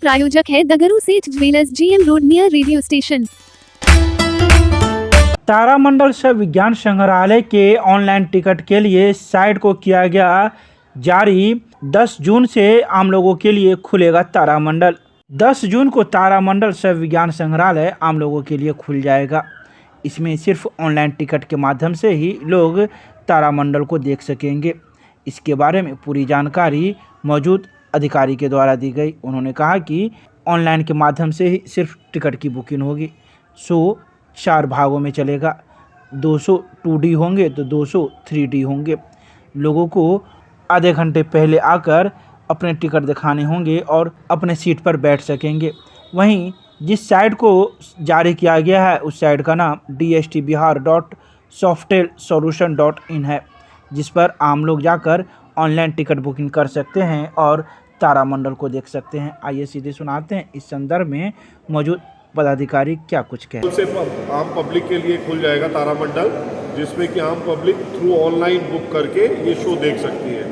प्रायोजक है दगरू सेठ jewellers, GM road near radio station. तारामंडल शव विज्ञान संग्रहालय के ऑनलाइन टिकट के लिए साइट को किया गया जारी। 10 जून से आम लोगों के लिए खुलेगा तारामंडल। 10 जून को तारामंडल शव विज्ञान संग्रहालय आम लोगों के लिए खुल जाएगा। इसमें सिर्फ ऑनलाइन टिकट के माध्यम से ही लोग तारामंडल को देख सकेंगे। इसके बारे में पूरी जानकारी मौजूद अधिकारी के द्वारा दी गई। उन्होंने कहा कि ऑनलाइन के माध्यम से ही सिर्फ टिकट की बुकिंग होगी। शो 4 भागों में चलेगा। 200 2D होंगे तो 200 3D होंगे। लोगों को आधे घंटे पहले आकर अपने टिकट दिखाने होंगे और अपने सीट पर बैठ सकेंगे। वहीं जिस साइट को जारी किया गया है उस साइट का नाम dstbihar.softtelsolution.in है, जिस पर आम लोग जाकर ऑनलाइन टिकट बुकिंग कर सकते हैं और तारामंडल को देख सकते हैं। आइए सीधे सुनाते हैं इस संदर्भ में मौजूद पदाधिकारी क्या कुछ कहे। से आम पब्लिक के लिए खुल जाएगा तारामंडल, जिसमें कि आम पब्लिक थ्रू ऑनलाइन बुक करके ये शो देख सकती है।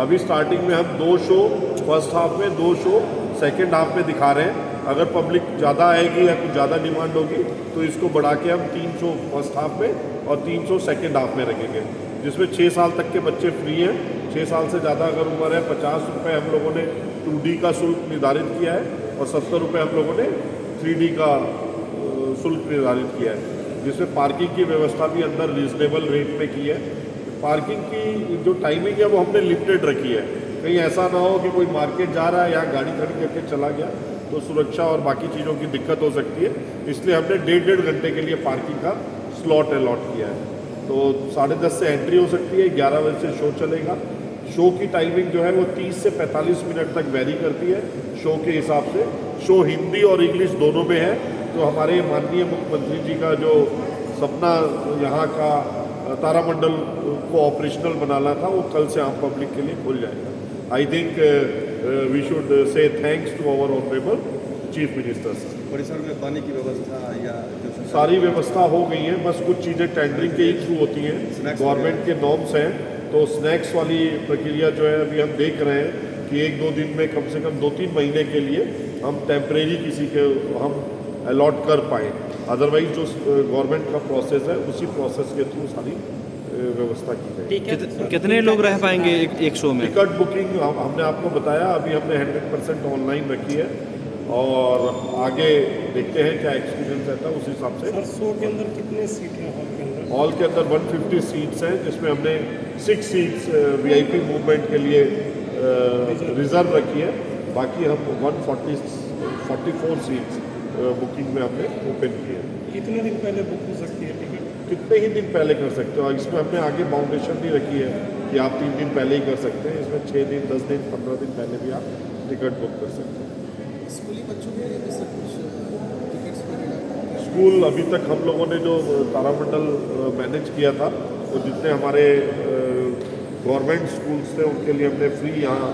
अभी स्टार्टिंग में हम 2 शो फर्स्ट हाफ में, 2 शो सेकेंड हाफ में दिखा रहे हैं। अगर पब्लिक ज़्यादा आएगी या कुछ ज़्यादा डिमांड होगी तो इसको बढ़ा के हम 3 शो फर्स्ट हाफ में और 3 शो सेकेंड हाफ में रखेंगे, जिसमें 6 साल तक के बच्चे फ्री हैं। 6 साल से ज़्यादा अगर उम्र है 50 रुपये हम लोगों ने 2D का शुल्क निर्धारित किया है और 70 रुपये हम लोगों ने 3D का शुल्क निर्धारित किया है, जिसमें पार्किंग की व्यवस्था भी अंदर रीजनेबल रेट में की है। पार्किंग की जो टाइमिंग है वो हमने लिमिटेड रखी है। कहीं ऐसा ना हो कि कोई मार्केट जा रहा है या गाड़ी खड़ी करके चला गया तो सुरक्षा और बाकी चीज़ों की दिक्कत हो सकती है। इसलिए हमने 1.5 घंटे के लिए पार्किंग का स्लॉट अलॉट किया है। तो 10:30 से एंट्री हो सकती है, 11 बजे से शो चलेगा। शो की टाइमिंग जो है वो 30 से 45 मिनट तक वेरी करती है शो के हिसाब से। शो हिंदी और इंग्लिश दोनों में है। तो हमारे माननीय मुख्यमंत्री जी का जो सपना यहाँ का तारामंडल को ऑपरेशनल बनाना था वो कल से आम पब्लिक के लिए खुल जाएगा। I think we should say thanks to our honourable chief minister. परिसर में पानी की व्यवस्था या सारी व्यवस्था हो गई है, बस कुछ चीज़ें टेंडरिंग के ही थ्रू होती हैं, गवर्नमेंट के नॉर्म्स हैं। तो स्नैक्स वाली प्रक्रिया जो है अभी हम देख रहे हैं कि 1-2 दिन में कम से कम 2-3 महीने के लिए हम टेम्परेरी किसी के हम अलॉट कर पाएँ। अदरवाइज जो गवर्नमेंट का प्रोसेस है उसी प्रोसेस के थ्रू सारी व्यवस्था की गई। कितने लोग रह पाएंगे एक शो में? टिकट बुकिंग हमने आपको बताया, अभी हमने 100% ऑनलाइन रखी है और आगे देखते हैं क्या एक्सपीरियंस रहता है उस हिसाब से। शो के अंदर कितने सीट हैं हॉल के अंदर 150 सीट्स हैं, जिसमें हमने 6 सीट्स VIP मूवमेंट के लिए रिजर्व रखी है। बाकी हम 144 सीट्स बुकिंग में हमने ओपन किए हैं। कितने दिन पहले बुक हो सकती है टिकट? कितने ही दिन पहले कर सकते हो। इसमें हमने आगे बाउंडेशन नहीं रखी है कि आप 3 दिन पहले ही कर सकते हैं। इसमें 6 दिन, 10 दिन, 15 दिन पहले भी आप टिकट बुक कर सकते हैं। स्कूली बच्चों के लिए भी सब कुछ टिकट्स वगैरह? स्कूल अभी तक हम लोगों ने जो तारामंडल मैनेज किया था तो जितने हमारे गवर्नमेंट स्कूल्स थे उनके लिए हमने फ्री यहाँ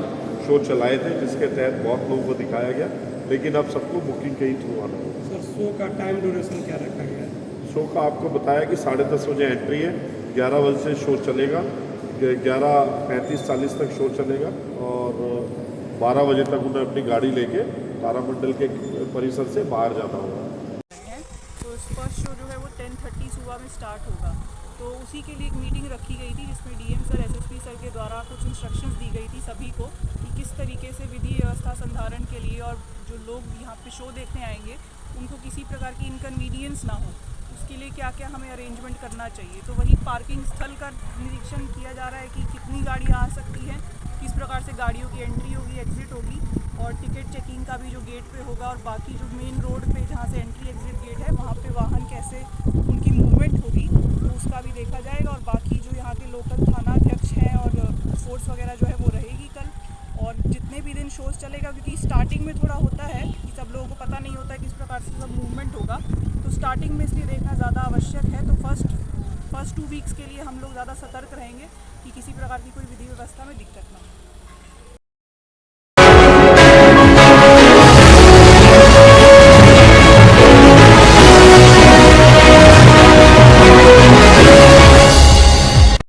शो चलाए थे, जिसके तहत बहुत लोगों को दिखाया गया। लेकिन अब सबको बुकिंग के ही थ्रू आना होगा। सर शो का टाइम ड्यूरेशन क्या रखा गया है? शो का आपको बताया कि 10:30 बजे एंट्री है, 11 बजे से शो चलेगा, 11:35-40 तक शो चलेगा और 12 बजे तक उन्हें अपनी गाड़ी लेके तारामंडल के परिसर से बाहर जाना होगा। तो फर्स्ट शो जो है वो 10:30 सुबह में स्टार्ट होगा। तो उसी के लिए एक मीटिंग रखी गई थी, जिसमें DM सर, SSP सर के द्वारा कुछ इंस्ट्रक्शंस दी गई थी सभी को कि किस तरीके से विधि व्यवस्था संधारण के लिए और जो लोग यहाँ पे शो देखने आएंगे उनको किसी प्रकार की इनकन्वीनियंस ना हो, उसके लिए क्या क्या हमें अरेंजमेंट करना चाहिए। तो वही पार्किंग स्थल का निरीक्षण किया जा रहा है कि कितनी गाड़ियाँ आ सकती हैं, किस प्रकार से गाड़ियों की एंट्री होगी, एग्ज़िट होगी, और टिकट चेकिंग का भी जो गेट पे होगा और बाकी जो मेन रोड पे जहाँ से एंट्री एग्ज़िट गेट है वहाँ पे वाहन कैसे उनकी मूवमेंट होगी तो उसका भी देखा जाएगा। और बाकी जो यहाँ के लोकल थाना अध्यक्ष हैं और फोर्स वगैरह जो है वो रहेगी कल। और जितने भी दिन शोज़ चलेगा, क्योंकि स्टार्टिंग में थोड़ा होता है कि सब लोगों को पता नहीं होता है किस प्रकार से सब मूवमेंट होगा, तो स्टार्टिंग में इसलिए देखना ज़्यादा आवश्यक है। तो फर्स्ट 2 वीक्स के लिए हम लोग ज़्यादा सतर्क रहेंगे कि किसी प्रकार की कोई विधि व्यवस्था में दिक्कत ना हो।